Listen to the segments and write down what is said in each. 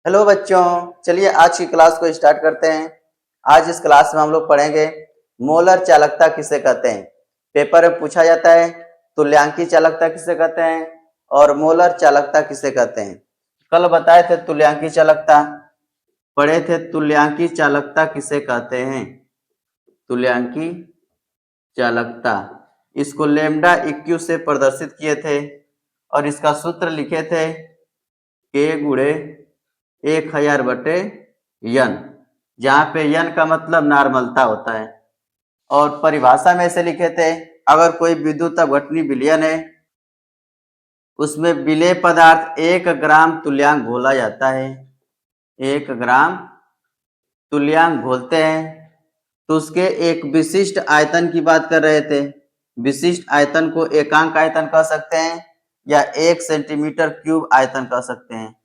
Hello बच्चों, चलिए आज की क्लास को स्टार्ट करते हैं। आज इस क्लास में हम लोग पढ़ेंगे मोलर चालकता किसे कहते हैं। पेपर में पूछा जाता है तुल्यांकी चालकता किसे कहते हैं और मोलर चालकता किसे कहते हैं। कल बताए थे तुल्यांकी चालकता, पढ़े थे तुल्यांकी चालकता किसे कहते हैं। तुल्यांकी चालकता, इसको लेम्डा इक्यू से प्रदर्शित किए थे और इसका सूत्र लिखे थे के गुणे 1000 बटे यन, जहाँ पे यन का मतलब नॉर्मलता होता है। और परिभाषा में से लिखे थे अगर कोई विद्युत अपघटनी विलयन है, उसमें विलेय पदार्थ 1 ग्राम तुल्यांक घोला जाता है, 1 ग्राम तुल्यांक घोलते हैं तो उसके एक विशिष्ट आयतन की बात कर रहे थे। विशिष्ट आयतन को एकांक आयतन कह सकते हैं या 1 सेंटीमीटर क्यूब आयतन कह सकते हैं,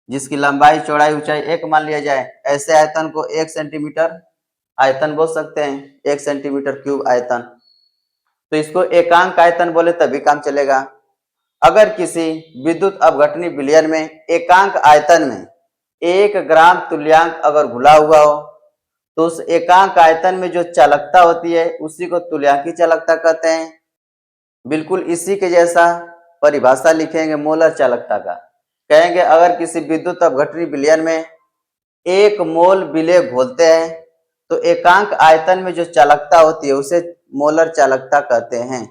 जिसकी लंबाई चौड़ाई ऊंचाई 1 मान लिया जाए। ऐसे आयतन को 1 सेंटीमीटर आयतन बोल सकते हैं, 1 सेंटीमीटर क्यूब आयतन। तो इसको एकांक आयतन बोले तभी काम चलेगा। अगर किसी विद्युत अपघटनी विलयन में एकांक आयतन में 1 ग्राम तुल्यांक अगर घुला हुआ हो तो उस एकांक आयतन में जो चालकता होती है उसी को तुल्यांकी चालकता कहते हैं। बिल्कुल इसी के जैसा परिभाषा लिखेंगे मोलर चालकता का। कहेंगे अगर किसी विद्युत अपघटनी विलयन में 1 मोल विलेय घोलते हैं तो एकांक आयतन में जो चालकता होती है उसे मोलर चालकता कहते हैं।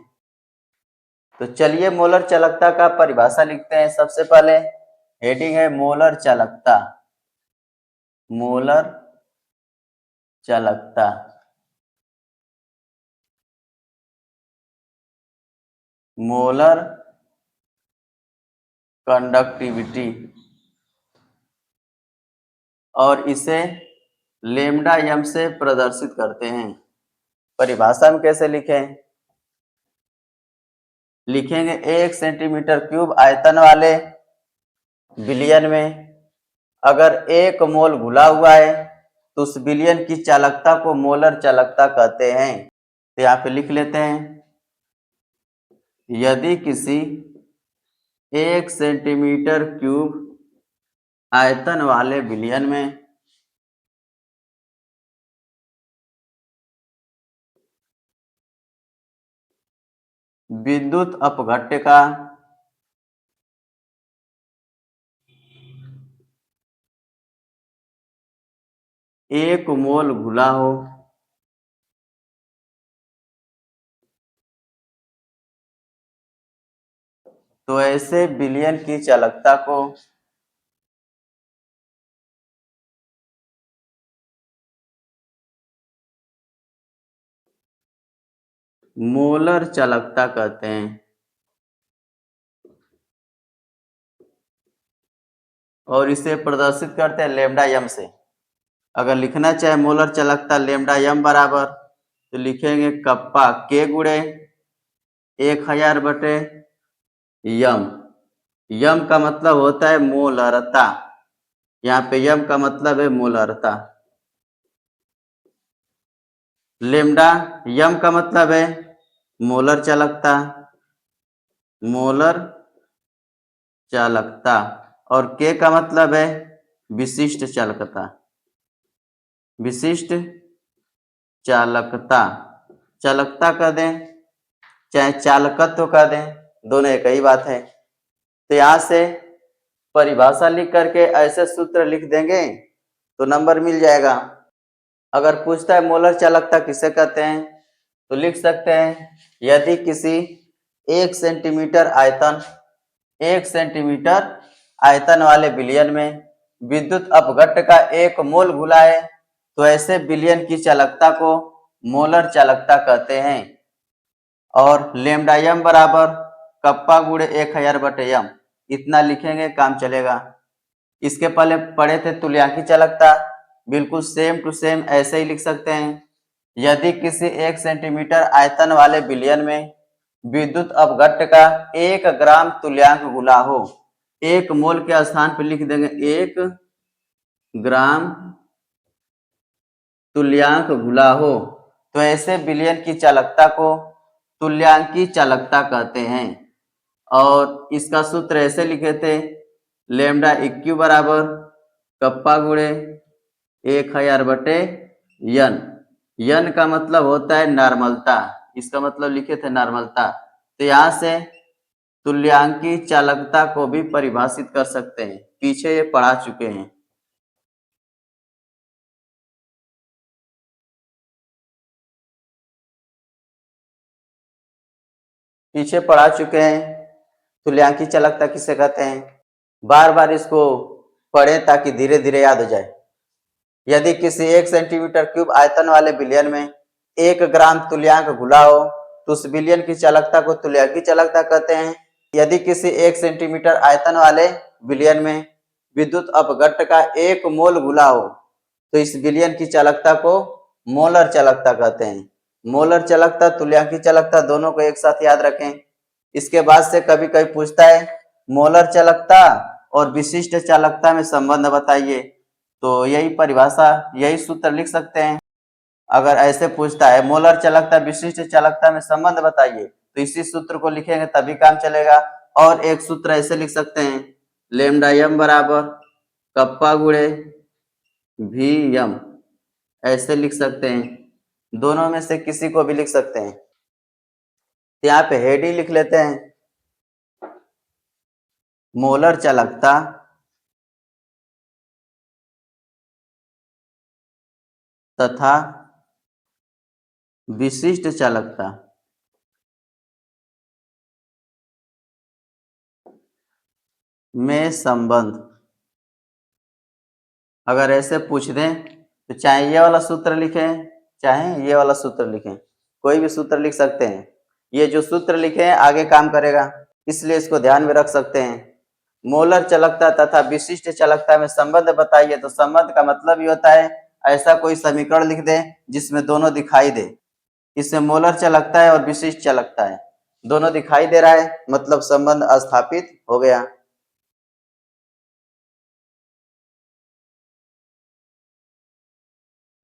तो चलिए मोलर चालकता का परिभाषा लिखते हैं। सबसे पहले हेडिंग है मोलर चालकता। मोलर चालकता, मोलर कंडक्टिविटी, और इसे लेम्डा यम से प्रदर्शित करते हैं। परिभाषा में कैसे लिखें? लिखेंगे 1 सेंटीमीटर क्यूब आयतन वाले विलयन में अगर 1 मोल घुला हुआ है तो उस विलयन की चालकता को मोलर चालकता कहते हैं। तो यहाँ पे लिख लेते हैं, यदि किसी 1 सेंटीमीटर क्यूब आयतन वाले विलयन में विद्युत अपघट्य का 1 मोल घुला हो तो ऐसे विलयन की चालकता को मोलर चालकता कहते हैं। और इसे प्रदर्शित करते हैं लेम्डा यम से। अगर लिखना चाहे मोलर चालकता लेम्डा यम बराबर तो लिखेंगे कप्पा के गुणे 1000 बटे यम। यम का मतलब होता है मोलरता, यहाँ पे यम का मतलब है मोलरता। लेम्डा यम का मतलब है मोलर चालकता, मोलर चालकता, और के का मतलब है विशिष्ट चालकता, विशिष्ट चालकता। चालकता कह दें चाहे चालकत्व कह दें, दोनों एक ही बात है। तो यहाँ से परिभाषा लिख करके ऐसे सूत्र लिख देंगे तो नंबर मिल जाएगा। अगर पूछता है मोलर चालकता किसे कहते हैं तो लिख सकते हैं यदि किसी 1 सेंटीमीटर आयतन 1 सेंटीमीटर आयतन वाले विलयन में विद्युत अपघट्य का 1 मोल घुला है तो ऐसे विलयन की चालकता को मोलर चालकता कहते हैं। और लेम्डा यम बराबर कप्पा गुणे 1000 बटे यम, इतना लिखेंगे काम चलेगा। इसके पहले पढ़े थे तुल्यांकी चालकता, बिल्कुल सेम टू सेम ऐसे ही लिख सकते हैं। यदि किसी 1 सेंटीमीटर आयतन वाले विलयन में विद्युत अपघट्य का 1 ग्राम तुल्यांक घुला हो, 1 मोल के स्थान पर लिख देंगे 1 ग्राम तुल्यांक घुला हो तो ऐसे विलयन की चालकता को तुल्यांकी चालकता कहते हैं। और इसका सूत्र ऐसे लिखे थे लेम्डा इक्यू बराबर कप्पा गुणे 1000/n। n का मतलब होता है नॉर्मलता, इसका मतलब लिखे थे नॉर्मलता। तो यहाँ से तुल्यांकी चालकता को भी परिभाषित कर सकते हैं, पीछे ये पढ़ा चुके हैं। पीछे पढ़ा चुके हैं तुल्यांकी चालकता किसे कहते हैं। बार बार इसको पढ़ें ताकि धीरे धीरे याद हो जाए। यदि किसी 1 सेंटीमीटर क्यूब आयतन वाले विलयन में 1 ग्राम तुल्यांक घुला हो तो उस विलयन की चालकता को तुल्यांकी चालकता कहते हैं। यदि किसी 1 सेंटीमीटर आयतन वाले विलयन में विद्युत अपघट्ट का 1 मोल घुला हो तो इस विलयन की चालकता को मोलर चालकता कहते हैं। मोलर चालकता तुल्यांकी चालकता दोनों को एक साथ याद रखें। इसके बाद से कभी कभी पूछता है मोलर चालकता और विशिष्ट चालकता में संबंध बताइए, तो यही परिभाषा, यही सूत्र लिख सकते हैं। अगर ऐसे पूछता है मोलर चालकता विशिष्ट चालकता में संबंध बताइए, तो इसी सूत्र को लिखेंगे तभी काम चलेगा। और एक सूत्र ऐसे लिख सकते हैं लेमडा m बराबर कप्पा गुणे भी m, ऐसे लिख सकते हैं। दोनों में से किसी को भी लिख सकते हैं। तो यहाँ पे हेड ही लिख लेते हैं मोलर चालकता तथा विशिष्ट चालकता में संबंध। अगर ऐसे पूछ दें तो चाहे ये वाला सूत्र लिखें चाहे ये वाला सूत्र लिखें, कोई भी सूत्र लिख सकते हैं। ये जो सूत्र लिखे हैं आगे काम करेगा, इसलिए इसको ध्यान में रख सकते हैं। मोलर चालकता तथा विशिष्ट चालकता में संबंध बताइए, तो संबंध का मतलब ये होता है ऐसा कोई समीकरण लिख दें जिसमें दोनों दिखाई दे। इसमें मोलर चालकता है और विशिष्ट चालकता है, दोनों दिखाई दे रहा है, मतलब संबंध स्थापित हो गया।